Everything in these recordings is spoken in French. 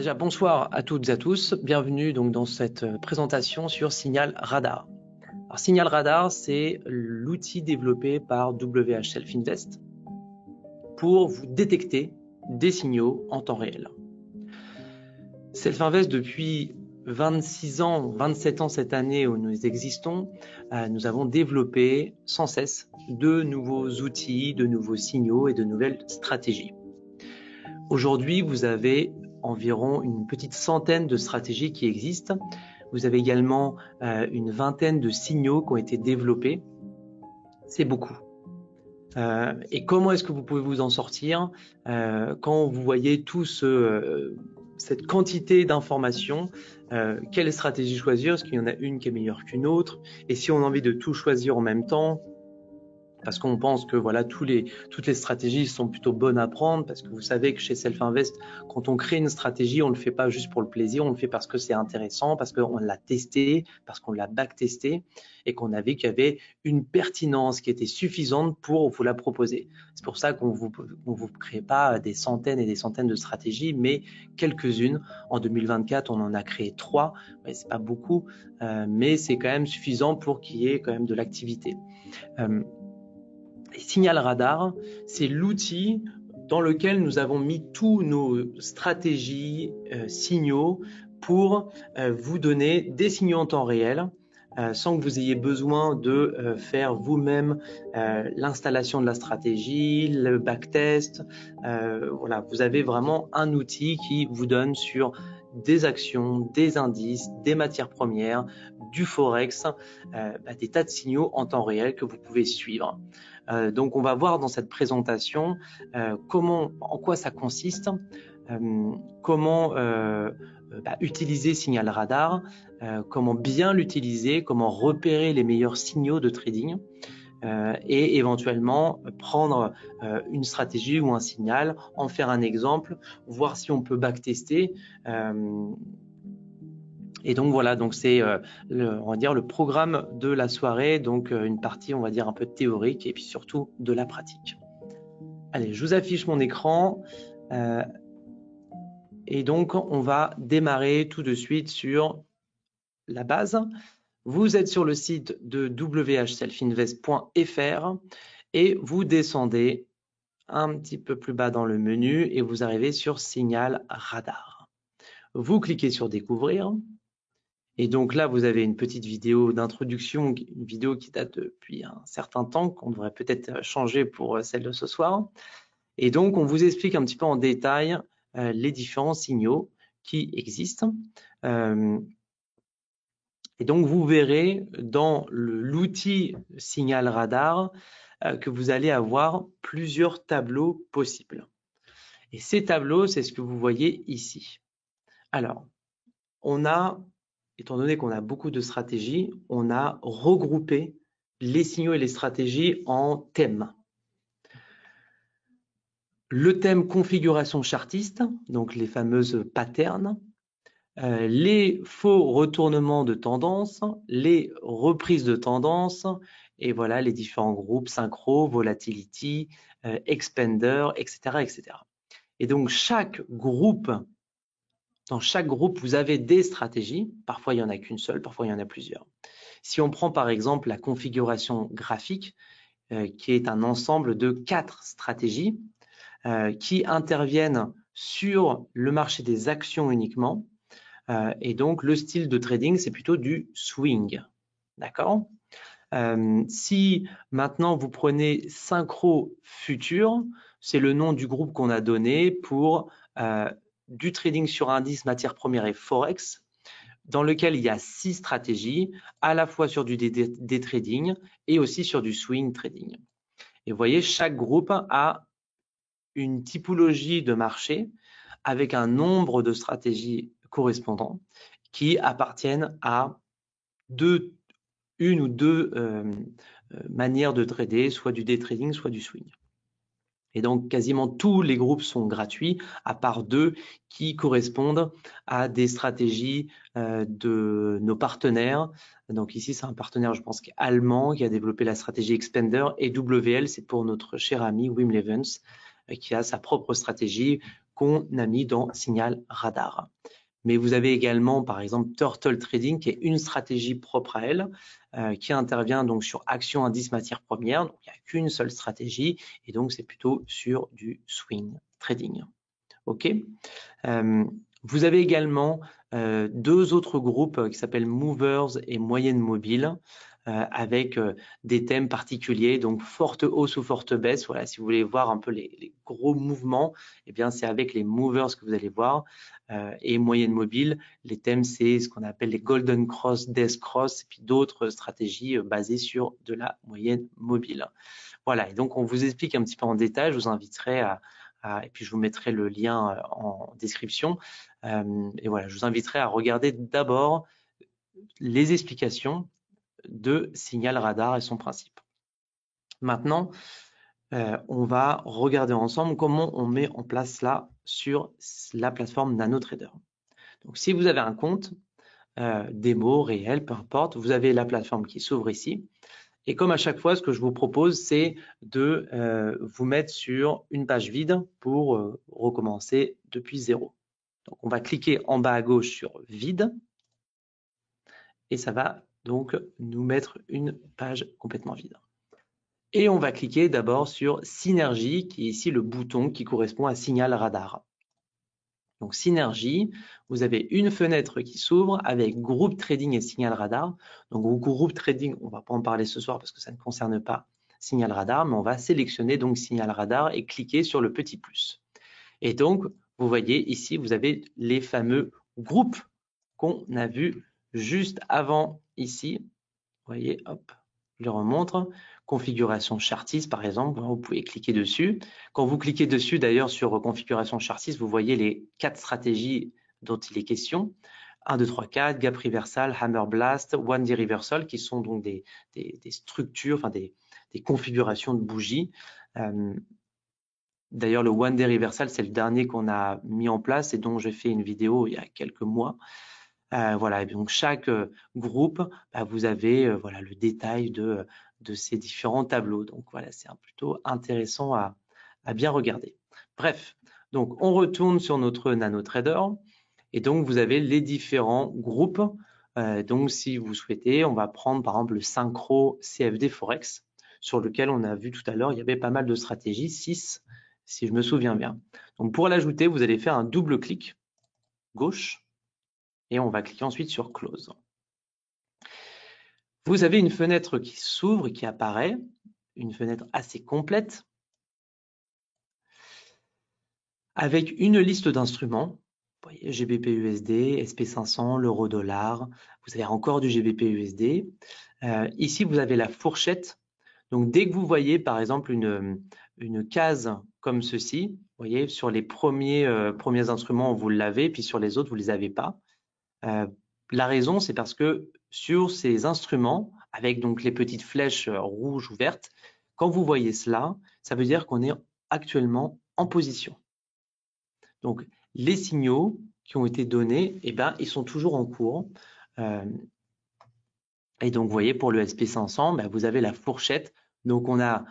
Déjà, bonsoir à toutes et à tous. Bienvenue donc dans cette présentation sur Signal Radar. Alors, Signal Radar, c'est l'outil développé par WH Self Invest pour vous détecter des signaux en temps réel. Self Invest, depuis 26 ans, 27 ans cette année où nous existons, nous avons développé sans cesse de nouveaux outils, de nouveaux signaux et de nouvelles stratégies. Aujourd'hui, vous avez environ une petite centaine de stratégies qui existent. Vous avez également une vingtaine de signaux qui ont été développés. C'est beaucoup. Et comment est-ce que vous pouvez vous en sortir quand vous voyez cette quantité d'informations? Quelle stratégie choisir? Est-ce qu'il y en a une qui est meilleure qu'une autre? Et si on a envie de tout choisir en même temps, parce qu'on pense que voilà, toutes les stratégies sont plutôt bonnes à prendre, parce que vous savez que chez Self Invest, quand on crée une stratégie, on ne le fait pas juste pour le plaisir, on le fait parce que c'est intéressant, parce qu'on l'a testé, parce qu'on l'a backtesté, et qu'on a vu qu'il y avait une pertinence qui était suffisante pour vous la proposer. C'est pour ça qu'on vous crée pas des centaines et des centaines de stratégies, mais quelques-unes. En 2024, on en a créé 3. Ouais, c'est pas beaucoup, mais c'est quand même suffisant pour qu'il y ait quand même de l'activité. Signal Radar, c'est l'outil dans lequel nous avons mis tous nos stratégies, signaux pour vous donner des signaux en temps réel sans que vous ayez besoin de faire vous-même l'installation de la stratégie, le backtest. Voilà, vous avez vraiment un outil qui vous donne sur des actions, des indices, des matières premières, du forex, des tas de signaux en temps réel que vous pouvez suivre. Donc, on va voir dans cette présentation en quoi ça consiste, comment utiliser Signal Radar, comment bien l'utiliser, comment repérer les meilleurs signaux de trading et éventuellement prendre une stratégie ou un signal, en faire un exemple, voir si on peut backtester. Et donc voilà, donc c'est on va dire le programme de la soirée, donc une partie on va dire un peu théorique et puis surtout de la pratique. Allez, je vous affiche mon écran et donc on va démarrer tout de suite sur la base. Vous êtes sur le site de whselfinvest.fr et vous descendez un petit peu plus bas dans le menu et vous arrivez sur Signal Radar. Vous cliquez sur Découvrir. Et donc là, vous avez une petite vidéo d'introduction, une vidéo qui date depuis un certain temps, qu'on devrait peut-être changer pour celle de ce soir. Et donc, on vous explique un petit peu en détail les différents signaux qui existent. Et donc, vous verrez dans l'outil Signal Radar que vous allez avoir plusieurs tableaux possibles. Et ces tableaux, c'est ce que vous voyez ici. Alors, étant donné qu'on a beaucoup de stratégies, on a regroupé les signaux et les stratégies en thèmes. Le thème configuration chartiste, donc les fameuses patterns, les faux retournements de tendance, les reprises de tendance, et voilà les différents groupes synchro, volatility, expander, etc., etc. Et donc dans chaque groupe, vous avez des stratégies. Parfois, il n'y en a qu'une seule, parfois, il y en a plusieurs. Si on prend par exemple la configuration graphique, qui est un ensemble de 4 stratégies qui interviennent sur le marché des actions uniquement. Et donc, le style de trading, c'est plutôt du swing. D'accord ? Si maintenant vous prenez Synchro Futur, c'est le nom du groupe qu'on a donné pour du trading sur indice, matières premières et forex, dans lequel il y a 6 stratégies, à la fois sur du day trading et aussi sur du swing trading. Et vous voyez, chaque groupe a une typologie de marché avec un nombre de stratégies correspondants qui appartiennent à une ou deux manières de trader, soit du day trading, soit du swing. Et donc, quasiment tous les groupes sont gratuits, à part 2 qui correspondent à des stratégies de nos partenaires. Donc ici, c'est un partenaire, je pense, allemand qui a développé la stratégie Expander, et WL, c'est pour notre cher ami Wim Levens, qui a sa propre stratégie qu'on a mis dans Signal Radar. Mais vous avez également, par exemple, Turtle Trading, qui est une stratégie propre à elle, qui intervient donc sur action, indice, matière première. Donc, il n'y a qu'une seule stratégie, et donc c'est plutôt sur du swing trading. OK. Vous avez également deux autres groupes qui s'appellent Movers et Moyenne Mobile, avec des thèmes particuliers, donc forte hausse ou forte baisse. Voilà, si vous voulez voir un peu les gros mouvements, eh bien c'est avec les movers que vous allez voir. Et moyenne mobile, les thèmes c'est ce qu'on appelle les golden cross, death cross, et puis d'autres stratégies basées sur de la moyenne mobile. Voilà, et donc on vous explique un petit peu en détail. Je vous inviterai et puis je vous mettrai le lien en description. Et voilà, je vous inviterai à regarder d'abord les explications de Signal Radar et son principe. Maintenant, on va regarder ensemble comment on met en place cela sur la plateforme NanoTrader. Donc, si vous avez un compte, démo, réel, peu importe, vous avez la plateforme qui s'ouvre ici. Et comme à chaque fois, ce que je vous propose, c'est de vous mettre sur une page vide pour recommencer depuis zéro. Donc, on va cliquer en bas à gauche sur vide et ça va donc nous mettre une page complètement vide. Et on va cliquer d'abord sur Synergie, qui est ici le bouton qui correspond à Signal Radar. Donc Synergie, vous avez une fenêtre qui s'ouvre avec Groupe Trading et Signal Radar. Donc Groupe Trading, on ne va pas en parler ce soir parce que ça ne concerne pas Signal Radar, mais on va sélectionner donc Signal Radar et cliquer sur le petit plus. Et donc, vous voyez ici, vous avez les fameux groupes qu'on a vus juste avant ici. Vous voyez, hop, je le remontre. Configuration Chartiste, par exemple, vous pouvez cliquer dessus. Quand vous cliquez dessus, d'ailleurs, sur Configuration Chartiste, vous voyez les 4 stratégies dont il est question. 1, 2, 3, 4, Gap Reversal, Hammer Blast, One Day Reversal, qui sont donc des structures, enfin des configurations de bougies. D'ailleurs, le One Day Reversal, c'est le dernier qu'on a mis en place et dont j'ai fait une vidéo il y a quelques mois. Voilà, et donc chaque groupe, vous avez voilà, le détail de ces différents tableaux. Donc voilà, c'est plutôt intéressant à bien regarder. Bref, donc on retourne sur notre NanoTrader et donc vous avez les différents groupes. Donc si vous souhaitez, on va prendre par exemple le Synchro CFD Forex sur lequel on a vu tout à l'heure, il y avait pas mal de stratégies, 6 si je me souviens bien. Donc pour l'ajouter, vous allez faire un double clic gauche et on va cliquer ensuite sur Close. Vous avez une fenêtre qui s'ouvre et qui apparaît, une fenêtre assez complète, avec une liste d'instruments. Vous voyez, GBP-USD, SP500, l'euro-dollar, vous avez encore du GBP-USD. Ici, vous avez la fourchette. Donc, dès que vous voyez, par exemple, une case comme ceci, vous voyez, sur les premiers instruments, vous l'avez, puis sur les autres, vous ne les avez pas. La raison, c'est parce que sur ces instruments, avec donc les petites flèches rouges ou vertes, quand vous voyez cela, ça veut dire qu'on est actuellement en position. Donc, les signaux qui ont été donnés, eh ben, ils sont toujours en cours. Et donc, vous voyez, pour le SP500, ben, vous avez la fourchette. Donc, on a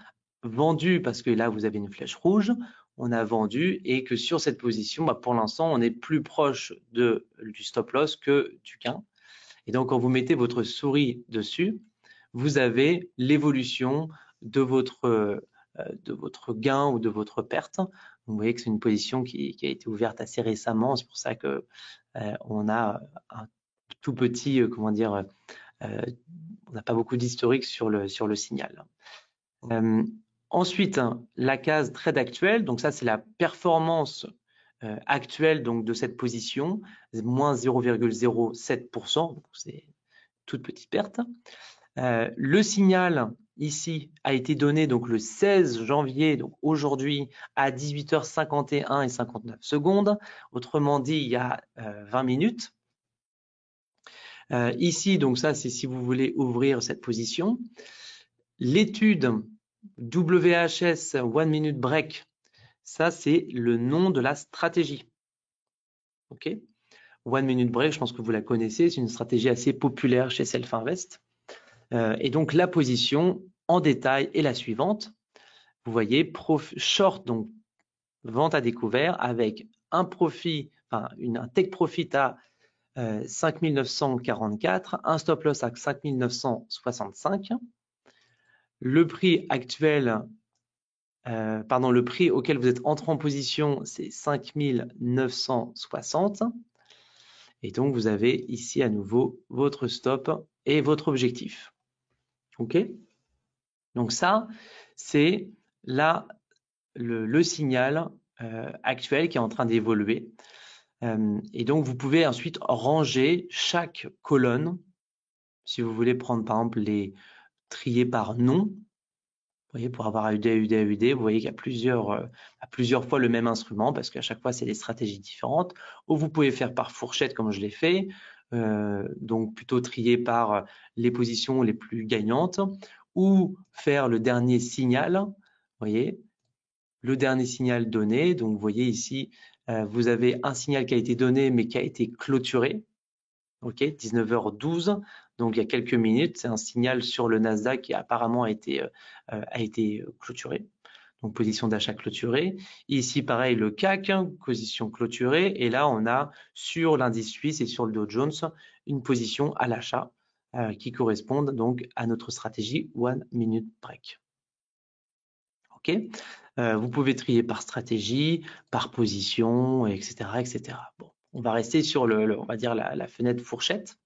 vendu parce que là, vous avez une flèche rouge. On a vendu et que sur cette position, ben, pour l'instant, on est plus proche du stop loss que du gain. Et donc, quand vous mettez votre souris dessus, vous avez l'évolution de votre gain ou de votre perte. Vous voyez que c'est une position qui a été ouverte assez récemment. C'est pour ça que on a un tout petit, comment dire, on n'a pas beaucoup d'historique sur le signal. Ensuite, la case trade actuelle. Donc ça, c'est la performance actuelle donc de cette position, moins 0,07%. C'est toute petite perte. Le signal ici a été donné donc le 16 janvier, donc aujourd'hui à 18h51 et 59 secondes. Autrement dit, il y a 20 minutes. Ici, donc ça, c'est si vous voulez ouvrir cette position. L'étude WHS One Minute Break, ça, c'est le nom de la stratégie. OK ? One Minute Break, je pense que vous la connaissez, c'est une stratégie assez populaire chez Self Invest. Et donc, la position en détail est la suivante. Vous voyez, short, donc vente à découvert avec un profit, enfin un take profit à 5944, un stop loss à 5965. Le prix actuel, le prix auquel vous êtes entré en position, c'est 5960. Et donc, vous avez ici à nouveau votre stop et votre objectif. OK? Donc ça, c'est là le signal actuel qui est en train d'évoluer. Et donc, vous pouvez ensuite ranger chaque colonne. Si vous voulez prendre, par exemple, les trier par nom, vous voyez, pour avoir AUD, AUD, AUD, vous voyez qu'il y a plusieurs fois le même instrument parce qu'à chaque fois, c'est des stratégies différentes. Ou vous pouvez faire par fourchette comme je l'ai fait, donc plutôt trier par les positions les plus gagnantes ou faire le dernier signal, vous voyez, le dernier signal donné. Donc, vous voyez ici, vous avez un signal qui a été donné mais qui a été clôturé. OK, 19h12, donc il y a quelques minutes, c'est un signal sur le Nasdaq qui apparemment a été clôturé. Donc position d'achat clôturée. Ici, pareil, le CAC, position clôturée. Et là, on a sur l'indice suisse et sur le Dow Jones une position à l'achat qui correspondent donc à notre stratégie One Minute Break. OK. Vous pouvez trier par stratégie, par position, etc., etc. Bon, on va rester sur on va dire la fenêtre fourchette.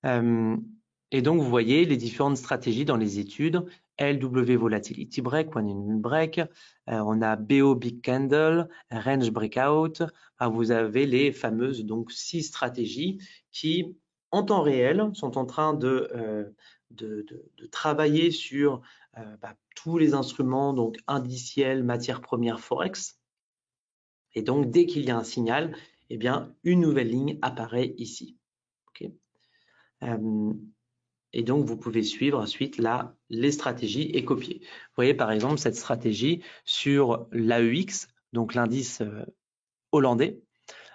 Et donc, vous voyez les différentes stratégies dans les études. LW Volatility Break, One Minute Break. On a BO Big Candle, Range Breakout. Vous avez les fameuses donc 6 stratégies qui, en temps réel, sont en train de travailler sur tous les instruments donc indiciels, matières premières, forex. Et donc, dès qu'il y a un signal, eh bien, une nouvelle ligne apparaît ici. Okay. Et donc, vous pouvez suivre ensuite là les stratégies et copier. Vous voyez par exemple cette stratégie sur l'AEX, donc l'indice hollandais.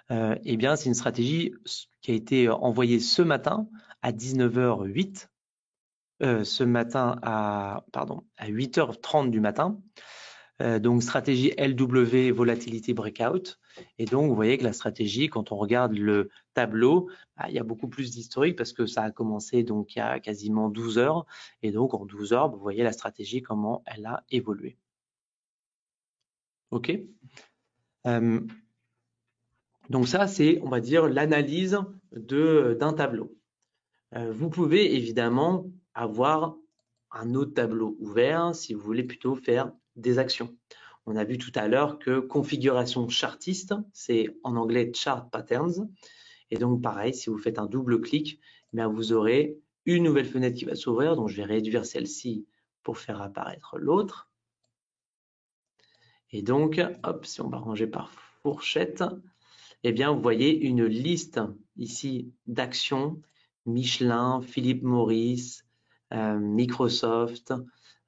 Eh bien, c'est une stratégie qui a été envoyée ce matin à 19h08, ce matin à 8h30 du matin. Donc, stratégie LW Volatility Breakout. Et donc, vous voyez que la stratégie, quand on regarde le tableau, il y a beaucoup plus d'historique parce que ça a commencé donc il y a quasiment 12 heures. Et donc, en 12 heures, vous voyez la stratégie, comment elle a évolué. OK. Donc ça, c'est, on va dire, l'analyse d'un tableau. Vous pouvez évidemment avoir un autre tableau ouvert si vous voulez plutôt faire des actions. On a vu tout à l'heure que configuration chartiste, c'est en anglais chart patterns. Et donc pareil, si vous faites un double clic, vous aurez une nouvelle fenêtre qui va s'ouvrir. Donc je vais réduire celle-ci pour faire apparaître l'autre. Et donc, hop, si on va ranger par fourchette, eh bien vous voyez une liste ici d'actions, Michelin, Philip Morris, Microsoft,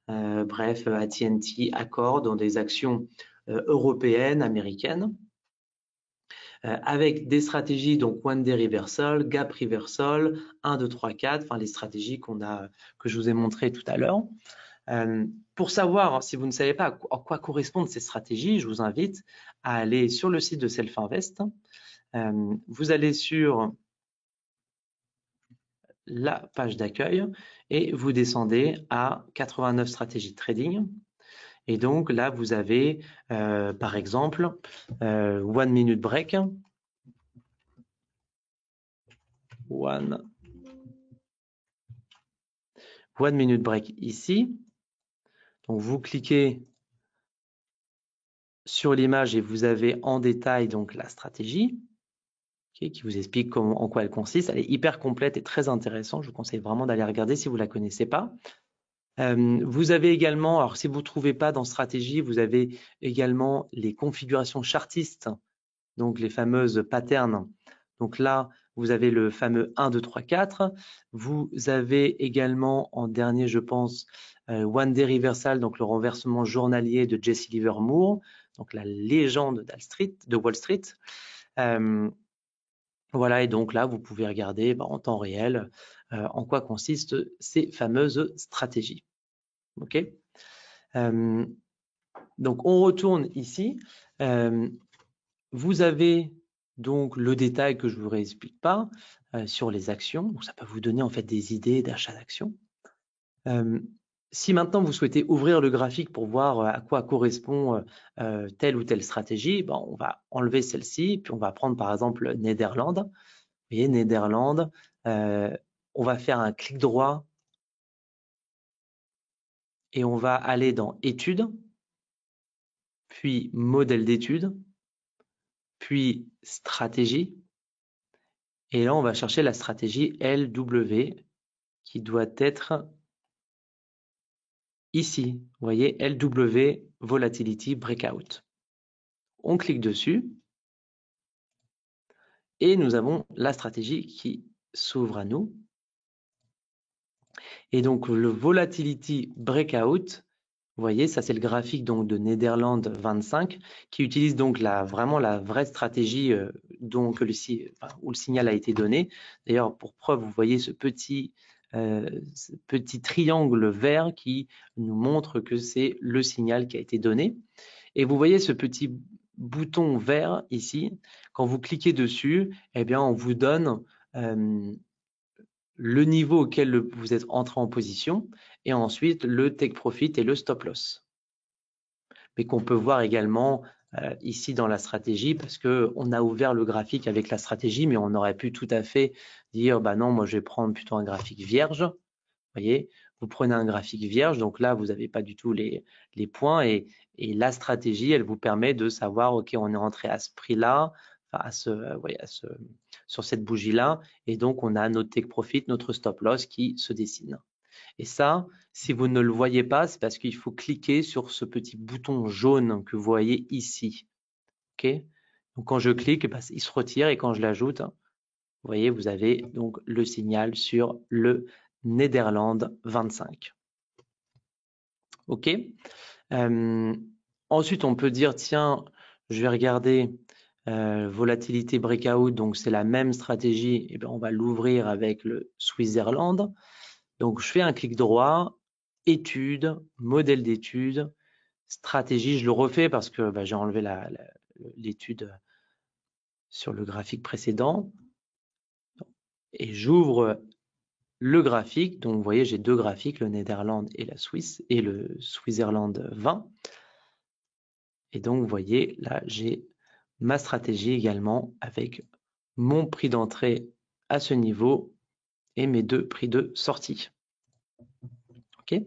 bref, AT&T, Accor, dans des actions européennes, américaines, avec des stratégies, donc One Day Reversal, Gap Reversal, 1, 2, 3, 4, enfin les stratégies que je vous ai montrées tout à l'heure. Pour savoir, si vous ne savez pas à quoi correspondent ces stratégies, je vous invite à aller sur le site de Self-Invest. Vous allez sur la page d'accueil et vous descendez à 89 stratégies de trading. Et donc là, vous avez par exemple One Minute Break. One Minute Break ici. Donc vous cliquez sur l'image et vous avez en détail donc la stratégie qui vous explique en quoi elle consiste. Elle est hyper complète et très intéressante. Je vous conseille vraiment d'aller regarder si vous ne la connaissez pas. Vous avez également, alors si vous ne trouvez pas dans stratégie, vous avez également les configurations chartistes, donc les fameuses patterns. Donc là, vous avez le fameux 1, 2, 3, 4. Vous avez également en dernier, je pense, One Day Reversal, donc le renversement journalier de Jesse Livermore, donc la légende de Wall Street. Voilà, et donc là, vous pouvez regarder en temps réel en quoi consistent ces fameuses stratégies. OK. Donc, on retourne ici. vous avez donc le détail que je ne vous réexplique pas sur les actions. Donc, ça peut vous donner en fait des idées d'achat d'actions. Si maintenant vous souhaitez ouvrir le graphique pour voir à quoi correspond telle ou telle stratégie, ben, on va enlever celle-ci, puis on va prendre par exemple Néderlande. Vous voyez, Néderlande, on va faire un clic droit et on va aller dans Études, puis Modèle d'études, puis Stratégie. Et là, on va chercher la stratégie LW qui doit être ici. Vous voyez, LW Volatility Breakout. On clique dessus et nous avons la stratégie qui s'ouvre à nous. Et donc, le Volatility Breakout, vous voyez, ça c'est le graphique donc de Néderlande 25 qui utilise donc vraiment la vraie stratégie où le signal a été donné. D'ailleurs, pour preuve, vous voyez ce petit triangle vert qui nous montre que c'est le signal qui a été donné. Et vous voyez ce petit bouton vert ici. Quand vous cliquez dessus, eh bien, on vous donne le niveau auquel vous êtes entré en position et ensuite le take profit et le stop loss. Mais qu'on peut voir également ici dans la stratégie parce qu'on a ouvert le graphique avec la stratégie, mais on aurait pu tout à fait dire bah non, moi je vais prendre plutôt un graphique vierge. Vous voyez, vous prenez un graphique vierge, donc là vous n'avez pas du tout les points et la stratégie, elle vous permet de savoir ok, on est rentré à ce prix-là, sur cette bougie-là, et donc on a notre take profit, notre stop loss qui se dessine. Et ça, si vous ne le voyez pas, c'est parce qu'il faut cliquer sur ce petit bouton jaune que vous voyez ici. Okay, donc quand je clique, bah, il se retire et quand je l'ajoute, vous voyez, vous avez donc le signal sur le Néderlande 25. OK. Ensuite, on peut dire, tiens, je vais regarder volatilité breakout, donc c'est la même stratégie, et bien on va l'ouvrir avec le Switzerland. Donc, je fais un clic droit, études, modèle d'études, stratégie. Je le refais parce que j'ai enlevé l'étude sur le graphique précédent. Et j'ouvre le graphique. Donc, vous voyez, j'ai deux graphiques, le Néderlande et la Suisse, et le Switzerland 20. Et donc, vous voyez, là, j'ai ma stratégie également avec mon prix d'entrée à ce niveau et mes deux prix de sortie. OK.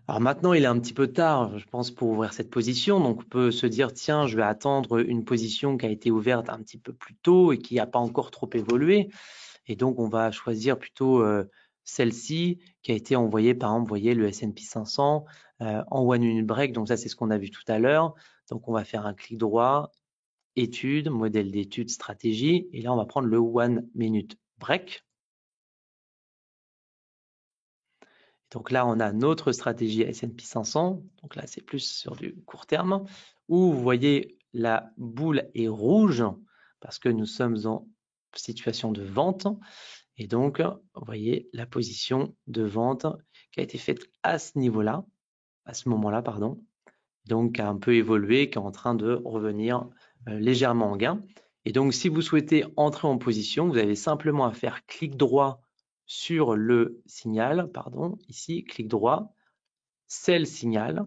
Alors maintenant, il est un petit peu tard, je pense, pour ouvrir cette position. Donc, on peut se dire, tiens, je vais attendre une position qui a été ouverte un petit peu plus tôt et qui n'a pas encore trop évolué. Et donc, on va choisir plutôt celle-ci qui a été envoyée, par exemple, vous voyez, le S&P 500 en One Minute Break. Donc, ça, c'est ce qu'on a vu tout à l'heure. Donc, on va faire un clic droit, études, modèle d'études, stratégie. Et là, on va prendre le One Minute Break. Donc là, on a notre stratégie S&P 500. Donc là, c'est plus sur du court terme, où vous voyez la boule est rouge parce que nous sommes en situation de vente. Et donc, vous voyez la position de vente qui a été faite à ce niveau-là, à ce moment-là, pardon. Donc, qui a un peu évolué, qui est en train de revenir légèrement en gain. Et donc, si vous souhaitez entrer en position, vous avez simplement à faire clic droit sur le signal, pardon, ici, clic droit, sell signal.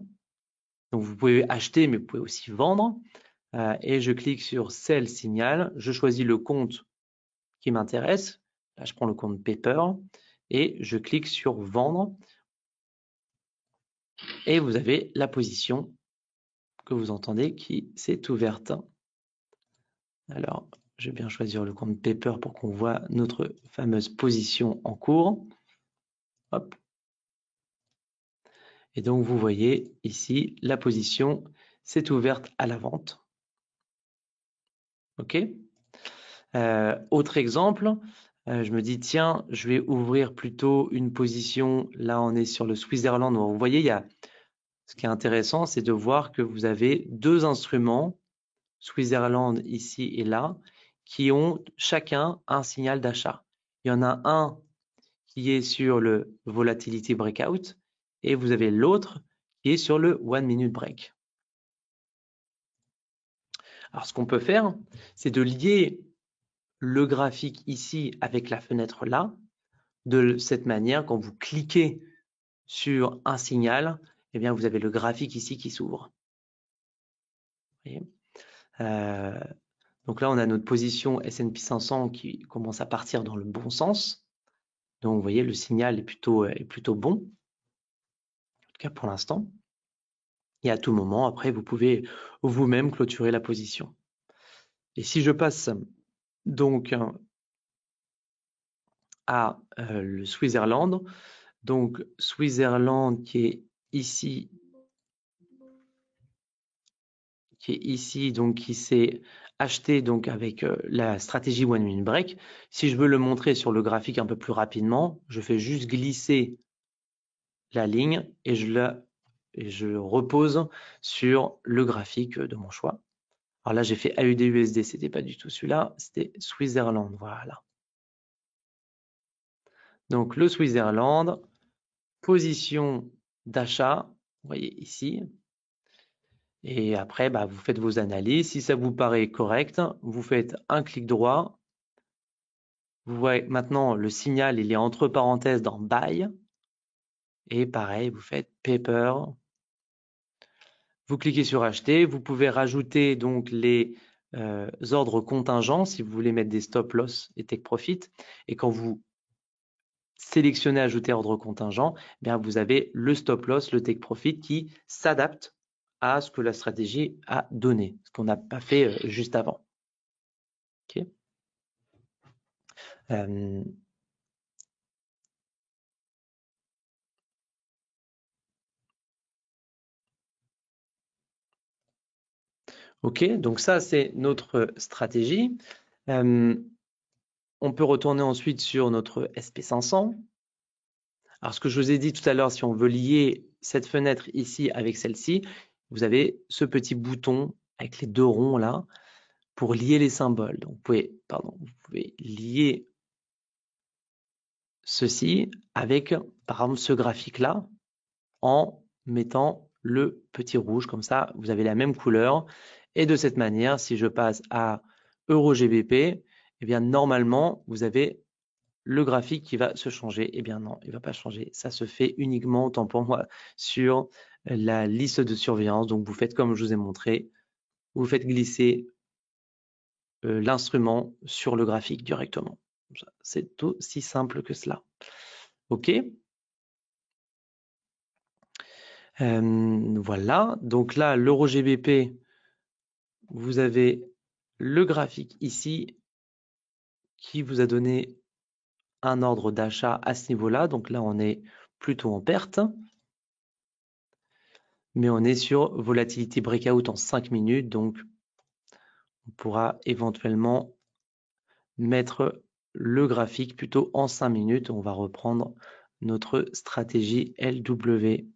Donc, vous pouvez acheter, mais vous pouvez aussi vendre. Et je clique sur sell signal. Je choisis le compte qui m'intéresse. Là, je prends le compte Paper et je clique sur vendre. Et vous avez la position que vous entendez qui s'est ouverte. Alors, je vais bien choisir le compte Paper pour qu'on voit notre fameuse position en cours. Hop. Et donc, vous voyez ici, la position s'est ouverte à la vente. OK. Autre exemple, je me dis, tiens, je vais ouvrir plutôt une position. Là, on est sur le Switzerland. Vous voyez, ce qui est intéressant, c'est de voir que vous avez deux instruments, Switzerland ici et là, qui ont chacun un signal d'achat. Il y en a un qui est sur le Volatility Breakout et vous avez l'autre qui est sur le One Minute Break. Alors, ce qu'on peut faire, c'est de lier le graphique ici avec la fenêtre là. De cette manière, quand vous cliquez sur un signal, eh bien, vous avez le graphique ici qui s'ouvre. Donc là, on a notre position S&P 500 qui commence à partir dans le bon sens. Donc, vous voyez, le signal est plutôt bon, en tout cas pour l'instant. Et à tout moment, après, vous pouvez vous-même clôturer la position. Et si je passe donc à le Switzerland, donc Switzerland qui est ici, donc qui s'est acheté donc avec la stratégie One Minute Break. Si je veux le montrer sur le graphique un peu plus rapidement, je fais juste glisser la ligne et je repose sur le graphique de mon choix. Alors là, j'ai fait AUD-USD, c'était pas du tout celui-là, c'était Switzerland, voilà. Donc le Switzerland, position d'achat, vous voyez ici. Et après, vous faites vos analyses. Si ça vous paraît correct, vous faites un clic droit. Vous voyez maintenant le signal, il est entre parenthèses dans Buy. Et pareil, vous faites Paper. Vous cliquez sur Acheter. Vous pouvez rajouter donc les ordres contingents si vous voulez mettre des stop loss et take profit. Et quand vous sélectionnez Ajouter ordre contingent, bien vous avez le stop loss, le take profit qui s'adapte à ce que la stratégie a donné, ce qu'on n'a pas fait juste avant. Okay. Ok, donc ça c'est notre stratégie. On peut retourner ensuite sur notre SP500. Alors ce que je vous ai dit tout à l'heure, si on veut lier cette fenêtre ici avec celle-ci, vous avez ce petit bouton avec les deux ronds là pour lier les symboles. Donc vous pouvez lier ceci avec par exemple ce graphique là en mettant le petit rouge, comme ça vous avez la même couleur. Et de cette manière, si je passe à EUR/GBP, eh bien normalement vous avez le graphique qui va se changer. Eh bien non, il ne va pas changer. Ça se fait uniquement, autant pour moi, sur la liste de surveillance. Donc vous faites comme je vous ai montré, vous faites glisser l'instrument sur le graphique directement. C'est aussi simple que cela. OK. Voilà, donc là, l'EUR/GBP, vous avez le graphique ici qui vous a donné un ordre d'achat à ce niveau-là. Donc là, on est plutôt en perte. Mais on est sur volatilité breakout en 5 minutes. Donc, on pourra éventuellement mettre le graphique plutôt en 5 minutes. On va reprendre notre stratégie LW.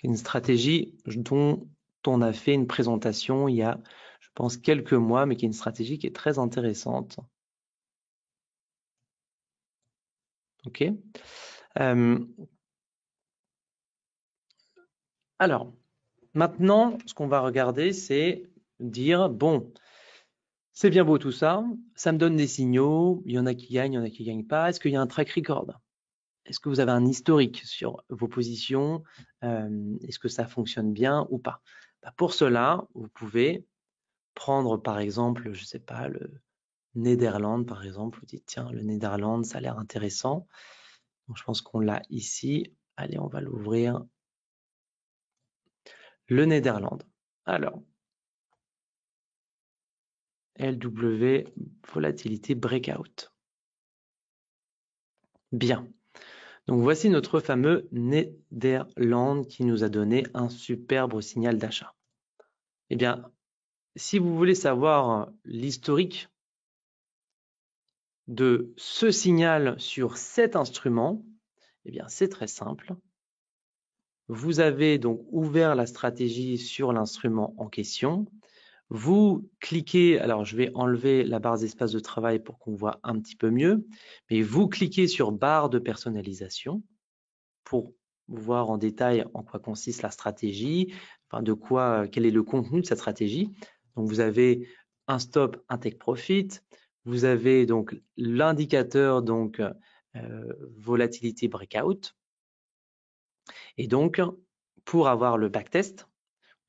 Une stratégie dont on a fait une présentation il y a, je pense, quelques mois, mais qui est une stratégie qui est très intéressante. OK. Alors, maintenant, ce qu'on va regarder, c'est dire, bon, c'est bien beau tout ça, ça me donne des signaux, il y en a qui gagnent, il y en a qui ne gagnent pas. Est-ce qu'il y a un track record? Est-ce que vous avez un historique sur vos positions? Est-ce que ça fonctionne bien ou pas? Pour cela, vous pouvez prendre par exemple, je ne sais pas, le Netherlands par exemple. Vous dites, tiens, le Netherlands, ça a l'air intéressant. Donc, je pense qu'on l'a ici. Allez, on va l'ouvrir. Le Netherlands. Alors, LW, volatilité breakout. Bien. Donc voici notre fameux Netherlands qui nous a donné un superbe signal d'achat. Eh bien, si vous voulez savoir l'historique de ce signal sur cet instrument, eh bien c'est très simple. Vous avez donc ouvert la stratégie sur l'instrument en question. Vous cliquez, alors je vais enlever la barre d'espace de travail pour qu'on voit un petit peu mieux, mais vous cliquez sur barre de personnalisation pour voir en détail en quoi consiste la stratégie, enfin quel est le contenu de cette stratégie. Donc vous avez un stop, un take profit, vous avez donc l'indicateur donc volatilité breakout. Et donc pour avoir le backtest,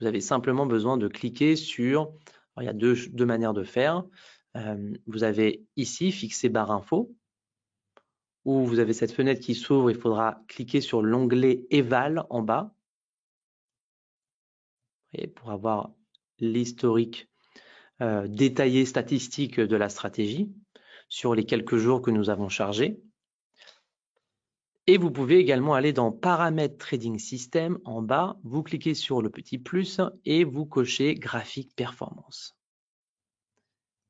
vous avez simplement besoin de cliquer sur, alors il y a deux manières de faire. Vous avez ici fixer barre info, où vous avez cette fenêtre qui s'ouvre, il faudra cliquer sur l'onglet Eval en bas. Et pour avoir l'historique détaillé statistique de la stratégie sur les quelques jours que nous avons chargés. Et vous pouvez également aller dans Paramètres Trading System en bas, vous cliquez sur le petit plus et vous cochez Graphique Performance.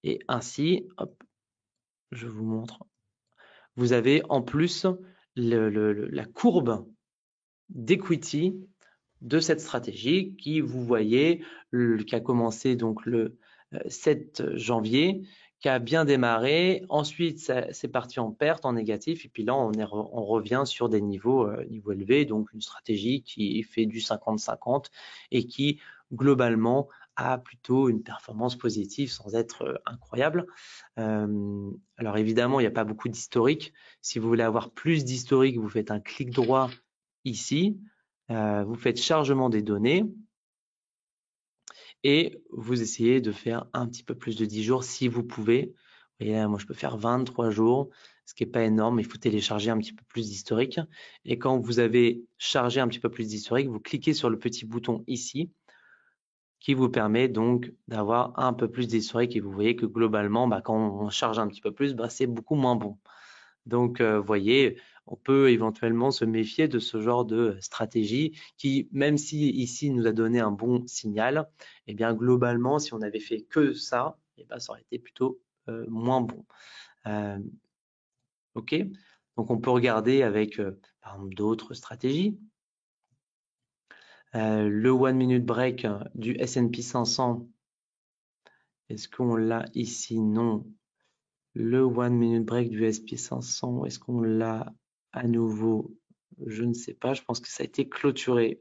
Et ainsi, hop, je vous montre, vous avez en plus la courbe d'equity de cette stratégie qui, vous voyez, qui a commencé donc le 7 janvier, qui a bien démarré. Ensuite, c'est parti en perte, en négatif. Et puis là, on revient sur des niveaux élevés. Donc, une stratégie qui fait du 50-50 et qui, globalement, a plutôt une performance positive sans être incroyable. Alors, évidemment, il n'y a pas beaucoup d'historique. Si vous voulez avoir plus d'historique, vous faites un clic droit ici. Vous faites chargement des données et vous essayez de faire un petit peu plus de 10 jours si vous pouvez. Vous voyez, moi, je peux faire 23 jours, ce qui n'est pas énorme. Il faut télécharger un petit peu plus d'historique. Et quand vous avez chargé un petit peu plus d'historique, vous cliquez sur le petit bouton ici qui vous permet donc d'avoir un peu plus d'historique. Et vous voyez que globalement, quand on charge un petit peu plus, c'est beaucoup moins bon. Donc, vous voyez, on peut éventuellement se méfier de ce genre de stratégie qui, même si ici nous a donné un bon signal, eh bien globalement, si on avait fait que ça, eh bien, ça aurait été plutôt moins bon. OK, donc on peut regarder avec par exemple d'autres stratégies. Le 1 minute break du S&P 500, est-ce qu'on l'a ici? Non. Le 1 minute break du S&P 500, est-ce qu'on l'a à nouveau? Je ne sais pas, je pense que ça a été clôturé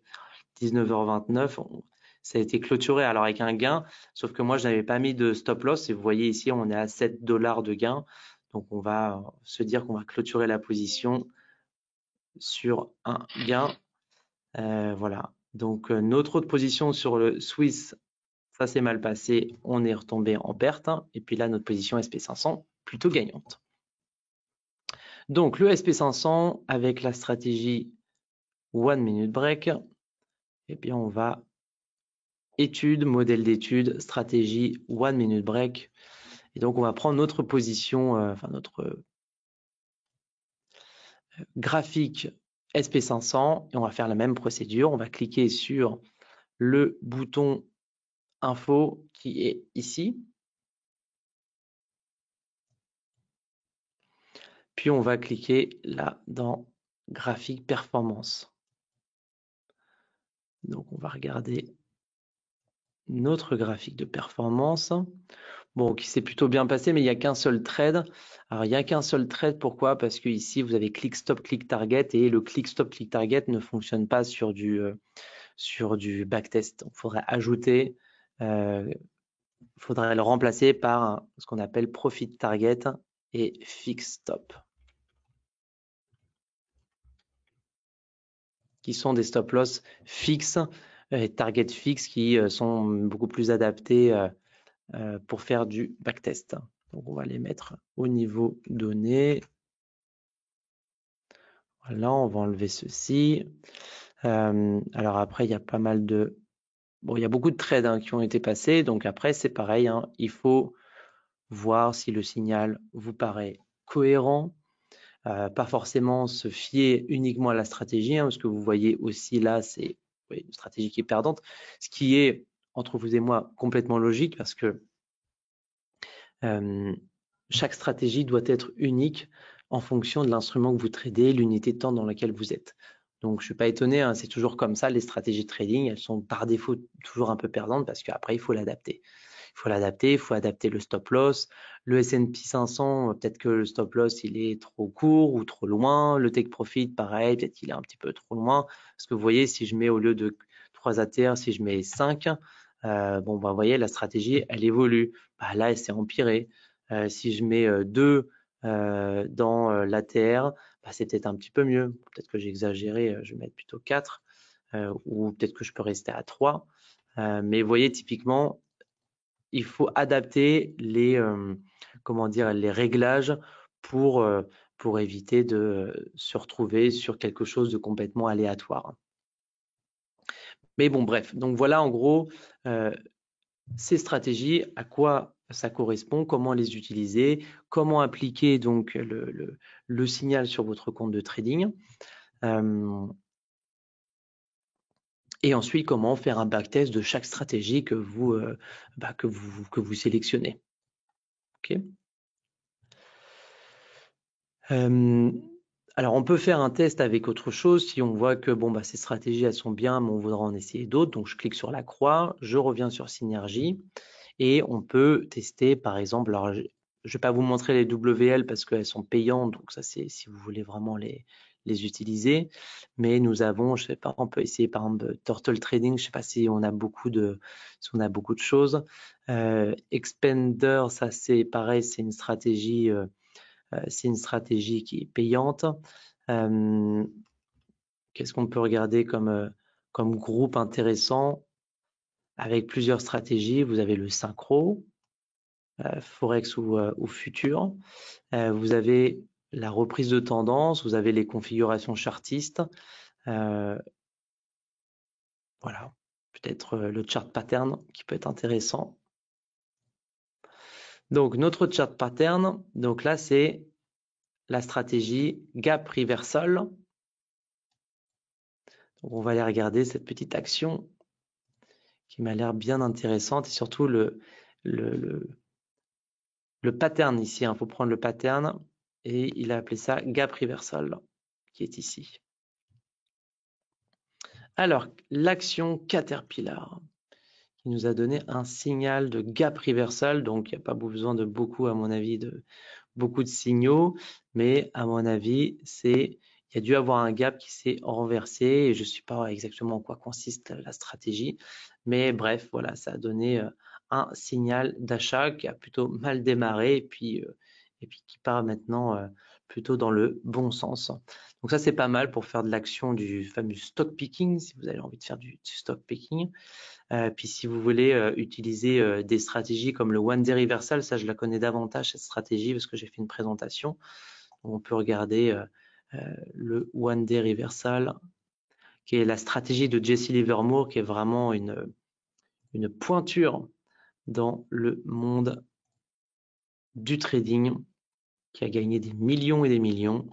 19h29, ça a été clôturé alors avec un gain, sauf que moi je n'avais pas mis de stop loss et vous voyez ici on est à 7 $ de gain, donc on va se dire qu'on va clôturer la position sur un gain. Voilà, donc notre autre position sur le Swiss, ça s'est mal passé, on est retombé en perte, et puis là notre position SP500 plutôt gagnante. Donc le SP500 avec la stratégie 1 minute break, et bien on va étude, modèle d'étude, stratégie 1 minute break. Et donc on va prendre notre position, enfin notre graphique SP500 et on va faire la même procédure. On va cliquer sur le bouton info qui est ici. Puis on va cliquer là dans graphique performance. Donc on va regarder notre graphique de performance. Bon, qui s'est plutôt bien passé, mais il n'y a qu'un seul trade. Alors, il n'y a qu'un seul trade, pourquoi? Parce que ici, vous avez click stop, click target, et le click stop, click target ne fonctionne pas sur du backtest. Donc, il faudrait ajouter, il faudrait le remplacer par ce qu'on appelle profit target et fix stop, qui sont des stop loss fixes et target fixe qui sont beaucoup plus adaptés pour faire du backtest. Donc, on va les mettre au niveau donné. Voilà, on va enlever ceci. Alors après, il y a pas mal de... Bon, il y a beaucoup de trades qui ont été passés. Donc après, c'est pareil. Il faut voir si le signal vous paraît cohérent. Pas forcément se fier uniquement à la stratégie. Parce que vous voyez aussi là, c'est une stratégie qui est perdante. Ce qui est, entre vous et moi, complètement logique parce que chaque stratégie doit être unique en fonction de l'instrument que vous tradez, l'unité de temps dans laquelle vous êtes. Donc, je ne suis pas étonné, c'est toujours comme ça, les stratégies de trading, elles sont par défaut toujours un peu perdantes parce qu'après, il faut l'adapter. Il faut l'adapter, il faut adapter le stop loss. Le S&P 500, peut-être que le stop loss il est trop court ou trop loin. Le take profit, pareil, peut-être qu'il est un petit peu trop loin. Parce que vous voyez, si je mets au lieu de 3 ATR, si je mets 5, bon, bah, vous voyez, la stratégie, elle évolue. Bah, là, elle s'est empirée. Si je mets 2 dans l'ATR, bah, c'est peut-être un petit peu mieux. Peut-être que j'ai exagéré, je vais mettre plutôt 4. Ou peut-être que je peux rester à 3. Mais vous voyez, typiquement, il faut adapter les, comment dire, les réglages pour éviter de se retrouver sur quelque chose de complètement aléatoire. Mais bon, bref, donc voilà en gros ces stratégies, à quoi ça correspond, comment les utiliser, comment appliquer donc le signal sur votre compte de trading. Et ensuite, comment faire un backtest de chaque stratégie que vous sélectionnez. Okay. Alors, on peut faire un test avec autre chose si on voit que bon, bah, ces stratégies elles sont bien, mais on voudra en essayer d'autres. Donc, je clique sur la croix, je reviens sur Synergie et on peut tester, par exemple. Alors, je ne vais pas vous montrer les WL parce qu'elles sont payantes, donc ça c'est si vous voulez vraiment les utiliser. Mais nous avons, je sais pas, on peut essayer par exemple Turtle Trading. Je sais pas si on a beaucoup de choses. Expander, ça c'est pareil, c'est une stratégie. C'est une stratégie qui est payante. Qu'est-ce qu'on peut regarder comme groupe intéressant avec plusieurs stratégies? Vous avez le synchro, Forex ou futur. Vous avez la reprise de tendance, vous avez les configurations chartistes. Voilà, peut-être le chart pattern qui peut être intéressant. Donc notre chart pattern, donc là c'est la stratégie gap reversal. Donc on va aller regarder cette petite action qui m'a l'air bien intéressante et surtout le pattern ici. Il faut prendre le pattern et il a appelé ça gap reversal qui est ici. Alors, l'action Caterpillar qui nous a donné un signal de gap reversal, donc il n'y a pas besoin de beaucoup, à mon avis, de signaux, mais à mon avis, il y a dû avoir un gap qui s'est renversé et je ne sais pas exactement en quoi consiste la stratégie, mais bref, voilà, ça a donné un signal d'achat qui a plutôt mal démarré et puis qui part maintenant plutôt dans le bon sens. Donc ça, c'est pas mal pour faire de l'action du fameux stock picking, si vous avez envie de faire du stock picking. Puis si vous voulez utiliser des stratégies comme le One Day Reversal, ça je la connais davantage cette stratégie parce que j'ai fait une présentation. Donc, on peut regarder le One Day Reversal, qui est la stratégie de Jesse Livermore, qui est vraiment une pointure dans le monde du trading, qui a gagné des millions et des millions.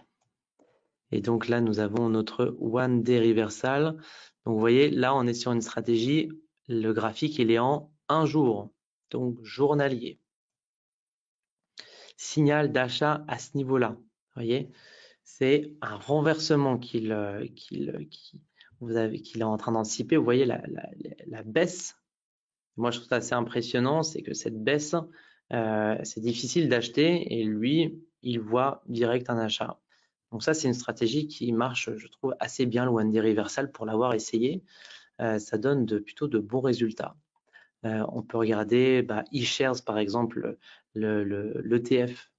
Et donc là, nous avons notre One Day Reversal. Donc vous voyez, là, on est sur une stratégie. Le graphique, il est en un jour, donc journalier. Signal d'achat à ce niveau-là. Vous voyez, c'est un renversement qu'il est en train d'anticiper. Vous voyez la baisse. Moi, je trouve ça assez impressionnant, c'est que cette baisse, c'est difficile d'acheter et lui, il voit direct un achat. Donc ça, c'est une stratégie qui marche, je trouve, assez bien le One Day Reversal pour l'avoir essayé. Ça donne plutôt de bons résultats. On peut regarder eShares, par exemple, l'ETF.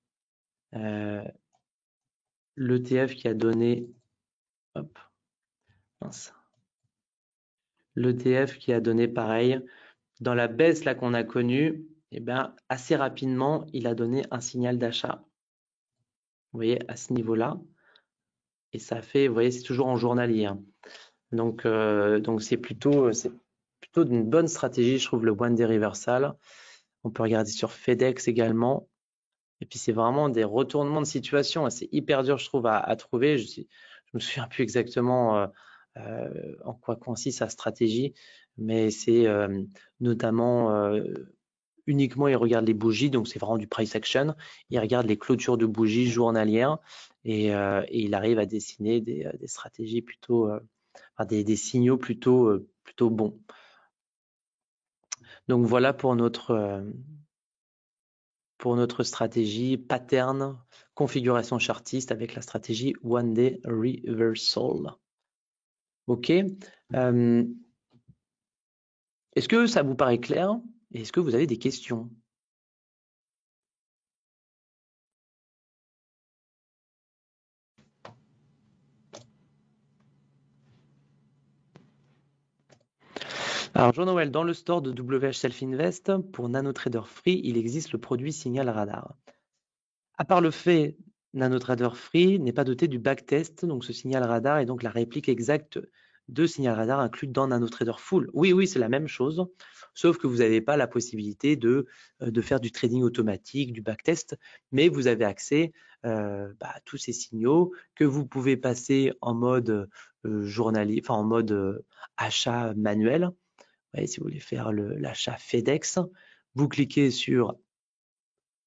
L'ETF qui a donné... Hop, mince. L'ETF qui a donné pareil. Dans la baisse là qu'on a connue, eh bien, assez rapidement, il a donné un signal d'achat. Vous voyez, à ce niveau-là. Et ça fait, vous voyez, c'est toujours en journalier. Hein. Donc c'est plutôt d'une bonne stratégie, je trouve, le One Day Reversal. On peut regarder sur FedEx également. Et puis c'est vraiment des retournements de situation. C'est hyper dur, je trouve, à trouver. Je me souviens plus exactement en quoi consiste sa stratégie, mais c'est notamment uniquement il regarde les bougies, donc c'est vraiment du price action. Il regarde les clôtures de bougies journalières et il arrive à dessiner des stratégies plutôt, des signaux plutôt bons. Donc voilà pour notre stratégie pattern configuration chartiste avec la stratégie One Day Reversal. Ok. Est-ce que ça vous paraît clair? Et est-ce que vous avez des questions? Alors, Jean-Noël, dans le store de WH Self Invest, pour NanoTrader Free, il existe le produit Signal Radar. À part le fait, NanoTrader Free n'est pas doté du backtest, donc ce Signal Radar est donc la réplique exacte de Signal Radar inclus dans NanoTrader Full. Oui, c'est la même chose, sauf que vous n'avez pas la possibilité de faire du trading automatique, du backtest, mais vous avez accès à tous ces signaux que vous pouvez passer en mode journalier, enfin en mode achat manuel. Voyez, si vous voulez faire l'achat FedEx, vous cliquez sur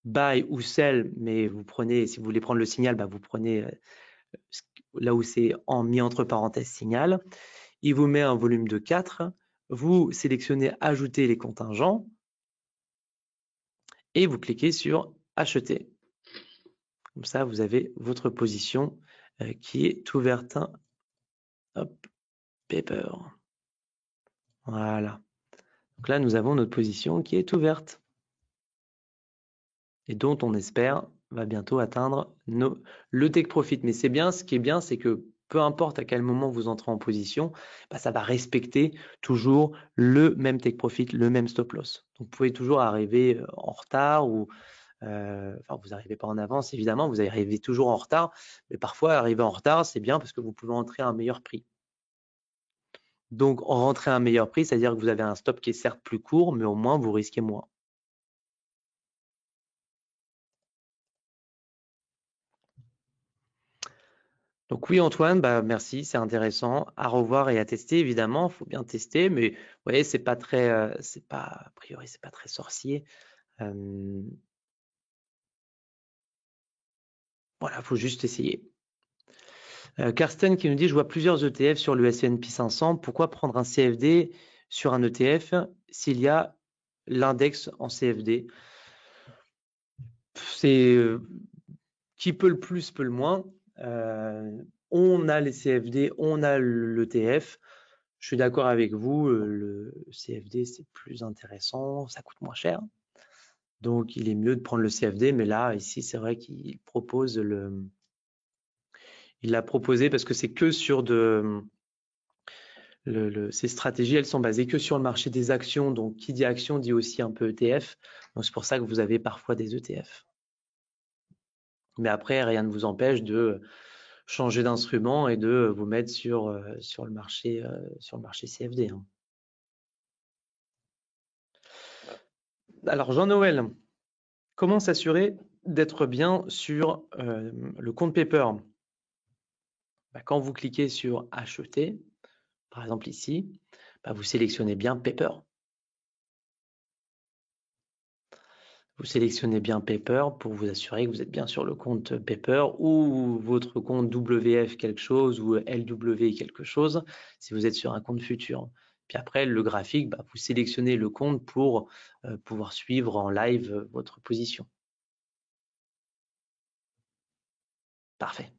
buy ou sell, mais vous prenez, si vous voulez prendre le signal, vous prenez là où c'est mis entre parenthèses signal. Il vous met un volume de 4. Vous sélectionnez ajouter les contingents et vous cliquez sur acheter. Comme ça, vous avez votre position qui est ouverte. Hop, paper. Voilà. Donc là, nous avons notre position qui est ouverte et dont on espère va bientôt atteindre le take profit. Mais c'est bien, ce qui est bien, c'est que peu importe à quel moment vous entrez en position, ça va respecter toujours le même take profit, le même stop loss. Donc vous pouvez toujours arriver en retard ou vous n'arrivez pas en avance évidemment, vous arrivez toujours en retard, mais parfois arriver en retard, c'est bien parce que vous pouvez entrer à un meilleur prix. Donc rentrer à un meilleur prix, c'est-à-dire que vous avez un stop qui est certes plus court, mais au moins vous risquez moins. Donc oui Antoine, merci, c'est intéressant. À revoir et à tester évidemment, il faut bien tester, mais vous voyez, c'est pas très, a priori c'est pas très sorcier. Voilà, faut juste essayer. Karsten qui nous dit, je vois plusieurs ETF sur le S&P 500, pourquoi prendre un CFD sur un ETF s'il y a l'index en CFD? C'est qui peut le plus, peut le moins. On a les CFD, on a l'ETF. Je suis d'accord avec vous, le CFD c'est plus intéressant, ça coûte moins cher. Donc il est mieux de prendre le CFD, mais là, ici, c'est vrai qu'il propose il l'a proposé parce que c'est que sur ces stratégies, elles sont basées que sur le marché des actions. Donc qui dit action dit aussi un peu ETF. Donc c'est pour ça que vous avez parfois des ETF. Mais après, rien ne vous empêche de changer d'instrument et de vous mettre sur le marché CFD. Hein. Alors Jean-Noël, comment s'assurer d'être bien sur le compte Paper? Quand vous cliquez sur acheter, par exemple ici, vous sélectionnez bien Paper. Vous sélectionnez bien Paper pour vous assurer que vous êtes bien sur le compte Paper ou votre compte WF quelque chose ou LW quelque chose si vous êtes sur un compte futur. Puis après, le graphique, vous sélectionnez le compte pour pouvoir suivre en live votre position. Parfait.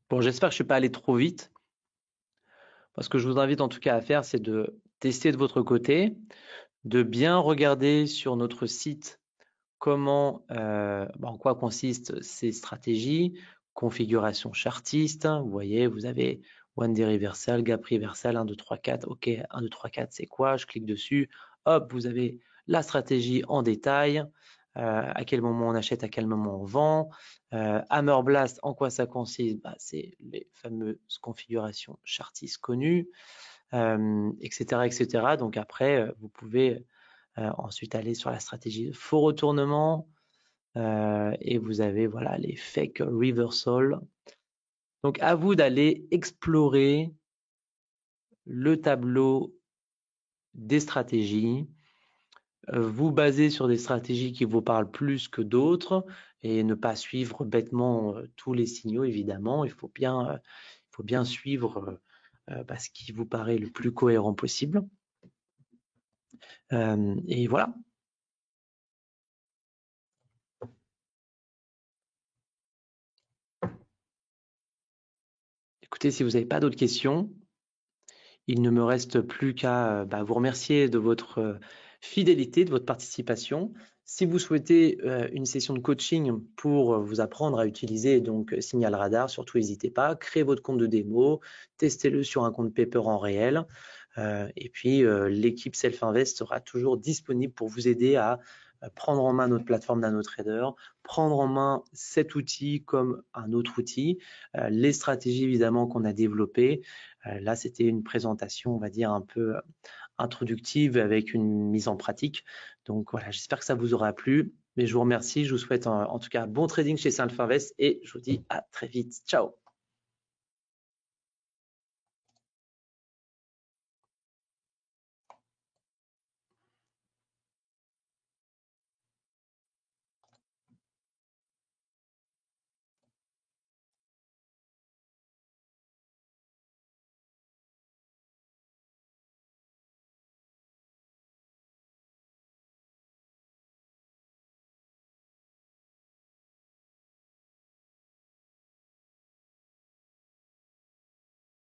Bon, j'espère que je ne suis pas allé trop vite. Ce que je vous invite en tout cas à faire, c'est de tester de votre côté, de bien regarder sur notre site comment, en quoi consistent ces stratégies, configuration chartiste. Vous voyez, vous avez One Day Reversal, Gap Reversal, 1, 2, 3, 4. OK, 1, 2, 3, 4, c'est quoi? Je clique dessus. Hop, vous avez la stratégie en détail. À quel moment on achète, à quel moment on vend. Hammer Blast, en quoi ça consiste? C'est les fameuses configurations chartistes connues, etc., etc. Donc après, vous pouvez ensuite aller sur la stratégie de faux retournement et vous avez voilà les fake reversal. Donc à vous d'aller explorer le tableau des stratégies, vous baser sur des stratégies qui vous parlent plus que d'autres et ne pas suivre bêtement tous les signaux, évidemment. Il faut bien suivre ce qui vous paraît le plus cohérent possible. Et voilà. Écoutez, si vous n'avez pas d'autres questions, il ne me reste plus qu'à vous remercier de votre fidélité, de votre participation. Si vous souhaitez une session de coaching pour vous apprendre à utiliser donc Signal Radar, surtout n'hésitez pas, créez votre compte de démo, testez-le sur un compte Paper en réel. Et puis l'équipe Self-Invest sera toujours disponible pour vous aider à prendre en main notre plateforme NanoTrader, prendre en main cet outil comme un autre outil, les stratégies évidemment qu'on a développées. Là, c'était une présentation, on va dire, un peu introductive avec une mise en pratique. Donc voilà, j'espère que ça vous aura plu. Mais je vous remercie, je vous souhaite en tout cas bon trading chez Self-Invest et je vous dis à très vite. Ciao!